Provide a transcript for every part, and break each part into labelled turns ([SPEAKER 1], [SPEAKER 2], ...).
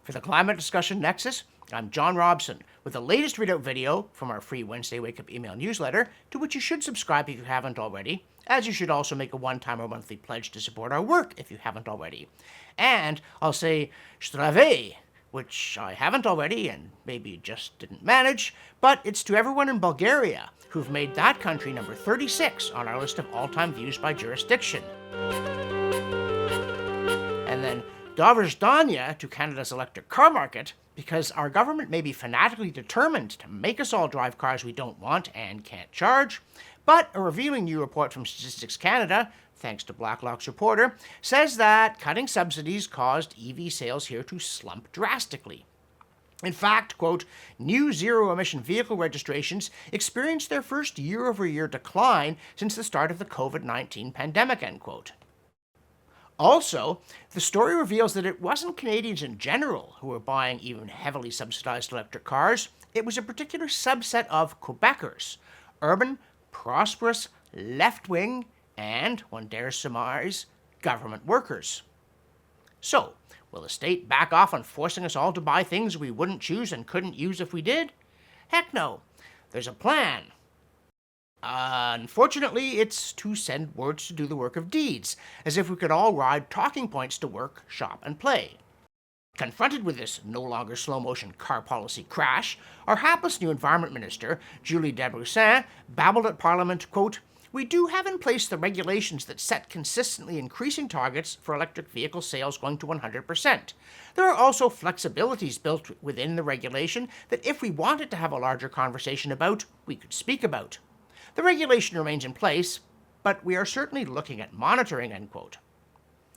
[SPEAKER 1] For the Climate Discussion Nexus, I'm John Robson with the latest readout video from our free Wednesday Wake Up email newsletter, to which you should subscribe if you haven't already, as you should also make a one-time or monthly pledge to support our work if you haven't already. And I'll say Zdravey, which I haven't already and maybe just didn't manage, but it's to everyone in Bulgaria who've made that country number 36 on our list of all-time views by jurisdiction. And then Dovrzdanya to Canada's electric car market, because our government may be fanatically determined to make us all drive cars we don't want and can't charge, but a revealing new report from Statistics Canada, thanks to Blacklock's reporter, says that cutting subsidies caused EV sales here to slump drastically. In fact, quote, new zero-emission vehicle registrations experienced their first year-over-year decline since the start of the COVID-19 pandemic, end quote. Also, the story reveals that it wasn't Canadians in general who were buying even heavily subsidized electric cars. It was a particular subset of Quebecers, urban, prosperous, left-wing, and, one dares surmise, government workers. So, will the state back off on forcing us all to buy things we wouldn't choose and couldn't use if we did? Heck no. There's a plan. Unfortunately, it's to send words to do the work of deeds, as if we could all ride talking points to work, shop, and play. Confronted with this no longer slow-motion car policy crash, our hapless new Environment Minister, Julie Desbroussains, babbled at Parliament, quote, we do have in place the regulations that set consistently increasing targets for electric vehicle sales going to 100%. There are also flexibilities built within the regulation that if we wanted to have a larger conversation about, we could speak about. The regulation remains in place, but we are certainly looking at monitoring, end quote.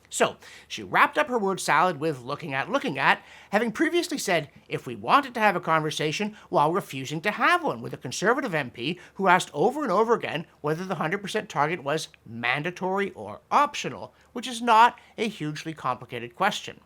[SPEAKER 1] So, she wrapped up her word salad with looking at, having previously said if we wanted to have a conversation while refusing to have one, with a Conservative MP who asked over and over again whether the 100% target was mandatory or optional, which is not a hugely complicated question.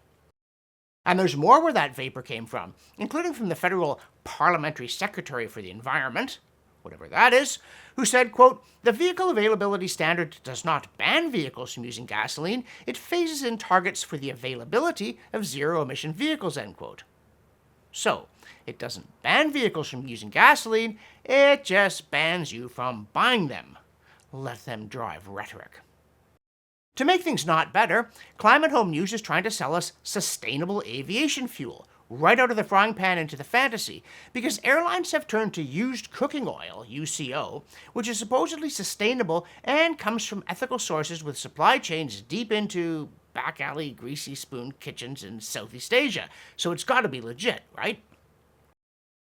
[SPEAKER 1] And there's more where that vapor came from, including from the Federal Parliamentary Secretary for the Environment, whatever that is, who said, quote, the vehicle availability standard does not ban vehicles from using gasoline, it phases in targets for the availability of zero-emission vehicles, end quote. So, it doesn't ban vehicles from using gasoline, it just bans you from buying them. Let them drive rhetoric. To make things not better, Climate Home News is trying to sell us sustainable aviation fuel, right out of the frying pan into the fantasy, because airlines have turned to used cooking oil, UCO, which is supposedly sustainable and comes from ethical sources with supply chains deep into back alley greasy spoon kitchens in Southeast Asia, so it's got to be legit, right?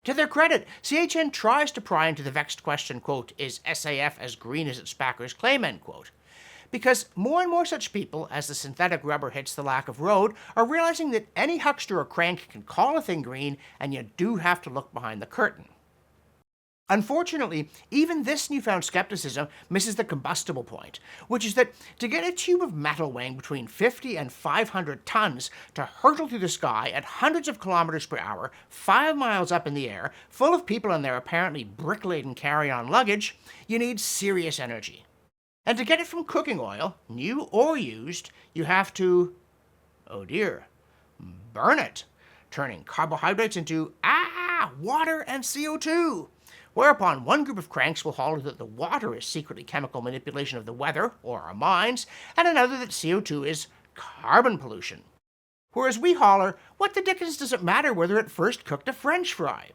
[SPEAKER 1] To their credit, CHN tries to pry into the vexed question, quote, is SAF as green as its backers claim, end quote. Because more and more such people, as the synthetic rubber hits the lack of road, are realizing that any huckster or crank can call a thing green, and you do have to look behind the curtain. Unfortunately, even this newfound skepticism misses the combustible point, which is that to get a tube of metal weighing between 50 and 500 tons to hurtle through the sky at hundreds of kilometers per hour, 5 miles up in the air, full of people in their apparently brick-laden carry-on luggage, you need serious energy. And to get it from cooking oil, new or used, you have to, oh dear, burn it, turning carbohydrates into, water and CO2. Whereupon one group of cranks will holler that the water is secretly chemical manipulation of the weather, or our minds, and another that CO2 is carbon pollution. Whereas we holler, what the dickens does it matter whether it first cooked a French fry?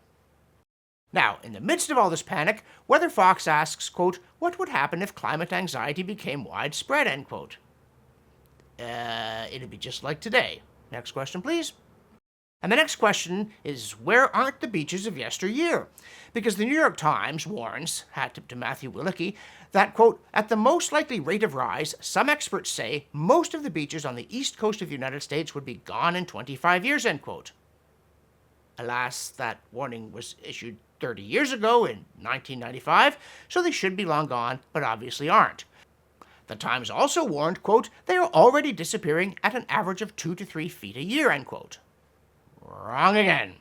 [SPEAKER 1] Now, in the midst of all this panic, Weather Fox asks, quote, what would happen if climate anxiety became widespread, end quote. It'd be just like today. Next question, please. And the next question is, where aren't the beaches of yesteryear? Because the New York Times warns, hat tip to Matthew Willicke, that, quote, at the most likely rate of rise, some experts say most of the beaches on the east coast of the United States would be gone in 25 years, end quote. Alas, that warning was issued 30 years ago in 1995, so they should be long gone, but obviously aren't. The Times also warned, quote, they are already disappearing at an average of 2 to 3 feet a year, end quote. Wrong again.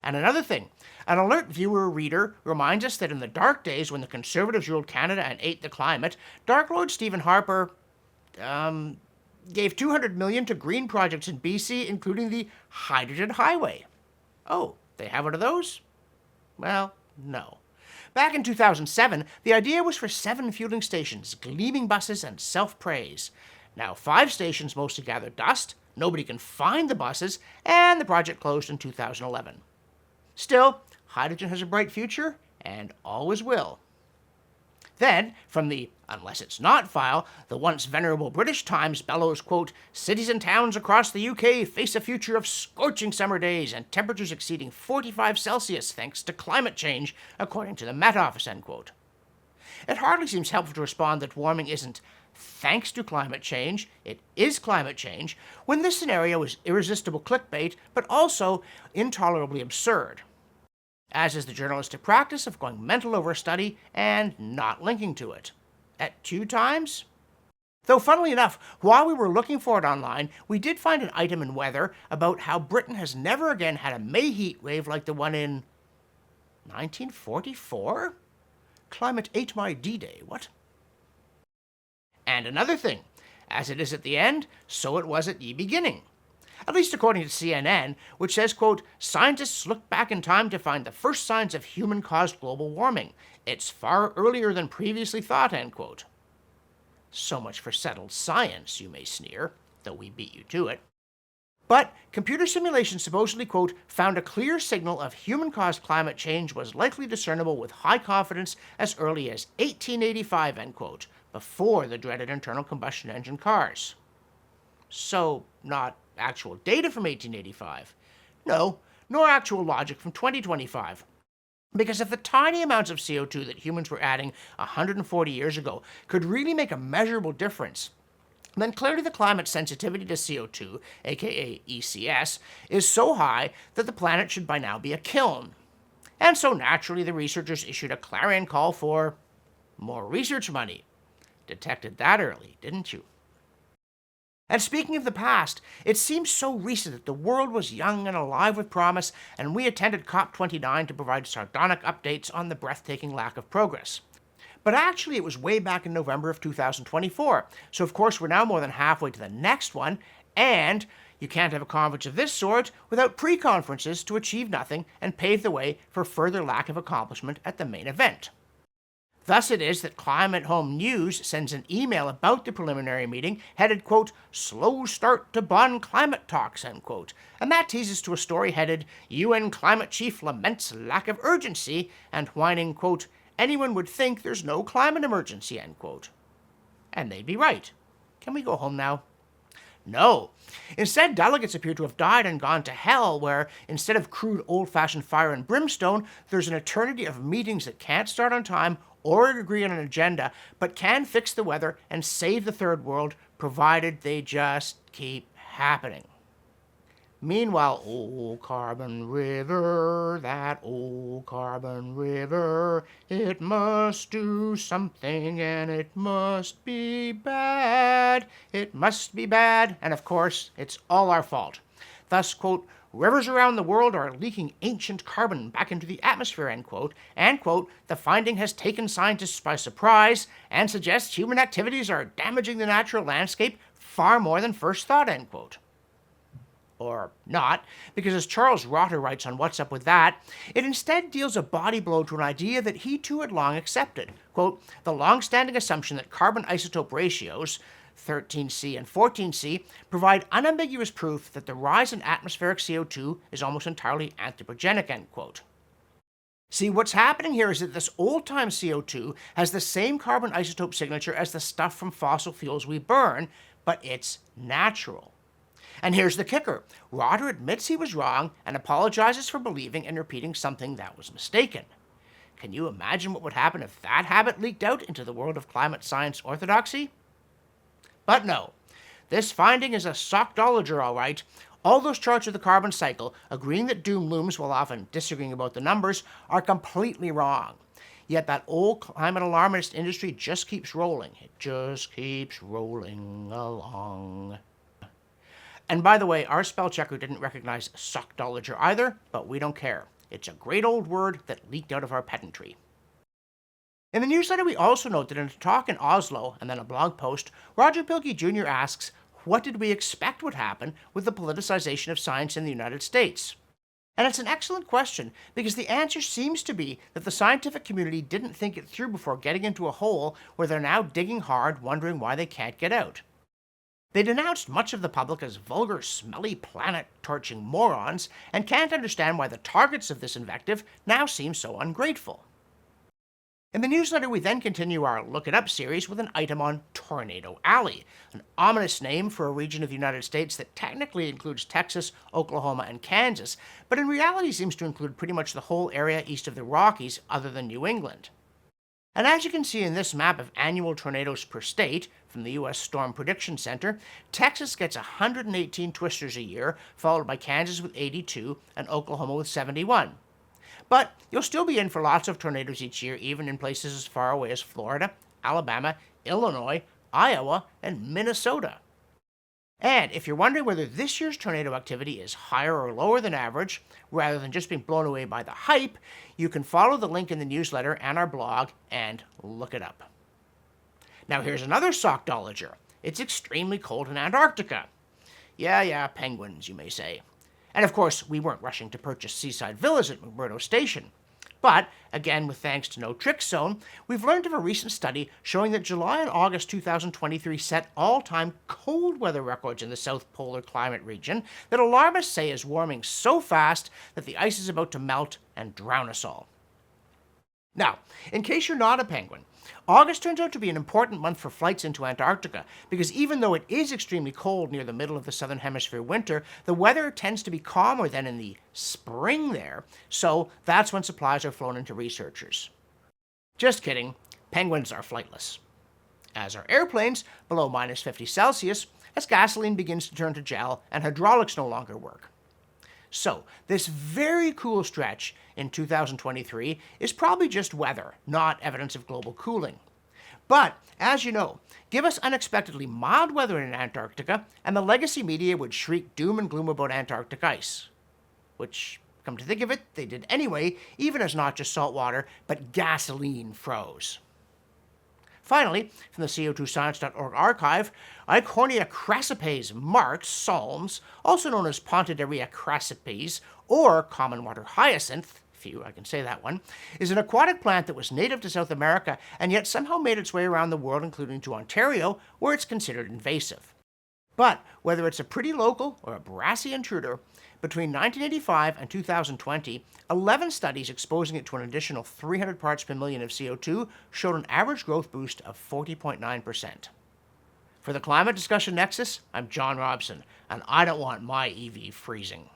[SPEAKER 1] And another thing, an alert viewer or reader reminds us that in the dark days when the Conservatives ruled Canada and ate the climate, Dark Lord Stephen Harper, gave $200 million to green projects in BC, including the Hydrogen Highway. Oh, they have one of those? Well, no. Back in 2007, the idea was for 7 fueling stations, gleaming buses, and self-praise. Now 5 stations mostly gather dust, nobody can find the buses, and the project closed in 2011. Still, hydrogen has a bright future, and always will. Then, from the Unless It's Not file, the once venerable British Times bellows, quote, cities and towns across the UK face a future of scorching summer days and temperatures exceeding 45 Celsius thanks to climate change, according to the Met Office, end quote. It hardly seems helpful to respond that warming isn't thanks to climate change, it is climate change, when this scenario is irresistible clickbait, but also intolerably absurd, as is the journalistic practice of going mental over a study and not linking to it. At 2 times? Though, funnily enough, while we were looking for it online, we did find an item in Weather about how Britain has never again had a May heat wave like the one in 1944? Climate ate my D-Day, what? And another thing, as it is at the end, so it was at ye beginning. At least according to CNN, which says, quote, scientists look back in time to find the first signs of human-caused global warming. It's far earlier than previously thought, end quote. So much for settled science, you may sneer, though we beat you to it. But computer simulations supposedly, quote, found a clear signal of human-caused climate change was likely discernible with high confidence as early as 1885, end quote, before the dreaded internal combustion engine cars. So, not actual data from 1885. No, nor actual logic from 2025. Because if the tiny amounts of CO2 that humans were adding 140 years ago could really make a measurable difference, then clearly the climate sensitivity to CO2, aka ECS, is so high that the planet should by now be a kiln. And so naturally the researchers issued a clarion call for more research money. Detected that early, didn't you? And speaking of the past, it seems so recent that the world was young and alive with promise, and we attended COP29 to provide sardonic updates on the breathtaking lack of progress. But actually, it was way back in November of 2024, so of course we're now more than halfway to the next one, and you can't have a conference of this sort without pre-conferences to achieve nothing and pave the way for further lack of accomplishment at the main event. Thus it is that Climate Home News sends an email about the preliminary meeting headed, quote, slow start to Bonn climate talks, end quote, and that teases to a story headed, UN climate chief laments lack of urgency, and whining, quote, anyone would think there's no climate emergency, end quote. And they'd be right. Can we go home now? No. Instead, delegates appear to have died and gone to hell, where instead of crude old-fashioned fire and brimstone, there's an eternity of meetings that can't start on time or agree on an agenda, but can fix the weather and save the third world, provided they just keep happening. Meanwhile, old Carbon River, that old Carbon River, it must do something and it must be bad. It must be bad, and of course, it's all our fault. Thus, quote, rivers around the world are leaking ancient carbon back into the atmosphere, end quote, and, quote, the finding has taken scientists by surprise and suggests human activities are damaging the natural landscape far more than first thought, end quote. Or not, because as Charles Rotter writes on What's Up With That, it instead deals a body blow to an idea that he too had long accepted. Quote, the long-standing assumption that carbon isotope ratios, 13C and 14C, provide unambiguous proof that the rise in atmospheric CO2 is almost entirely anthropogenic, end quote. See, what's happening here is that this old-time CO2 has the same carbon isotope signature as the stuff from fossil fuels we burn, but it's natural. And here's the kicker. Rotter admits he was wrong and apologizes for believing and repeating something that was mistaken. Can you imagine what would happen if that habit leaked out into the world of climate science orthodoxy? But no, this finding is a sockdologer, all right. All those charts of the carbon cycle, agreeing that doom looms while often disagreeing about the numbers, are completely wrong. Yet that old climate alarmist industry just keeps rolling. It just keeps rolling along. And by the way, our spell checker didn't recognize sockdologer either, but we don't care. It's a great old word that leaked out of our pedantry. In the newsletter, we also note that in a talk in Oslo and then a blog post, Roger Pielke Jr. asks, what did we expect would happen with the politicization of science in the United States? And it's an excellent question because the answer seems to be that the scientific community didn't think it through before getting into a hole where they're now digging hard, wondering why they can't get out. They denounced much of the public as vulgar, smelly, planet-torching morons and can't understand why the targets of this invective now seem so ungrateful. In the newsletter, we then continue our Look It Up series with an item on Tornado Alley, an ominous name for a region of the United States that technically includes Texas, Oklahoma, and Kansas, but in reality seems to include pretty much the whole area east of the Rockies other than New England. And as you can see in this map of annual tornadoes per state from the U.S. Storm Prediction Center, Texas gets 118 twisters a year, followed by Kansas with 82 and Oklahoma with 71. But you'll still be in for lots of tornadoes each year, even in places as far away as Florida, Alabama, Illinois, Iowa, and Minnesota. And if you're wondering whether this year's tornado activity is higher or lower than average, rather than just being blown away by the hype, you can follow the link in the newsletter and our blog and look it up. Now here's another sockdologer. It's extremely cold in Antarctica. Yeah, penguins, you may say. And of course, we weren't rushing to purchase seaside villas at McMurdo Station. But, again with thanks to No Trick Zone, we've learned of a recent study showing that July and August 2023 set all-time cold weather records in the South Polar climate region that alarmists say is warming so fast that the ice is about to melt and drown us all. Now, in case you're not a penguin, August turns out to be an important month for flights into Antarctica because even though it is extremely cold near the middle of the Southern Hemisphere winter, the weather tends to be calmer than in the spring there, so that's when supplies are flown into researchers. Just kidding, penguins are flightless. As are airplanes below minus 50 Celsius, as gasoline begins to turn to gel and hydraulics no longer work. So, this very cool stretch in 2023 is probably just weather, not evidence of global cooling. But, as you know, give us unexpectedly mild weather in Antarctica, and the legacy media would shriek doom and gloom about Antarctic ice. Which, come to think of it, they did anyway, even as not just salt water, but gasoline froze. Finally, from the CO2science.org archive, Eichhornia crassipes Marx Salms, also known as Pontidaria crassipes, or common water hyacinth, phew, I can say that one, is an aquatic plant that was native to South America and yet somehow made its way around the world, including to Ontario, where it's considered invasive. But whether it's a pretty local or a brassy intruder, between 1985 and 2020, 11 studies exposing it to an additional 300 parts per million of CO2 showed an average growth boost of 40.9%. For the Climate Discussion Nexus, I'm John Robson, and I don't want my EV freezing.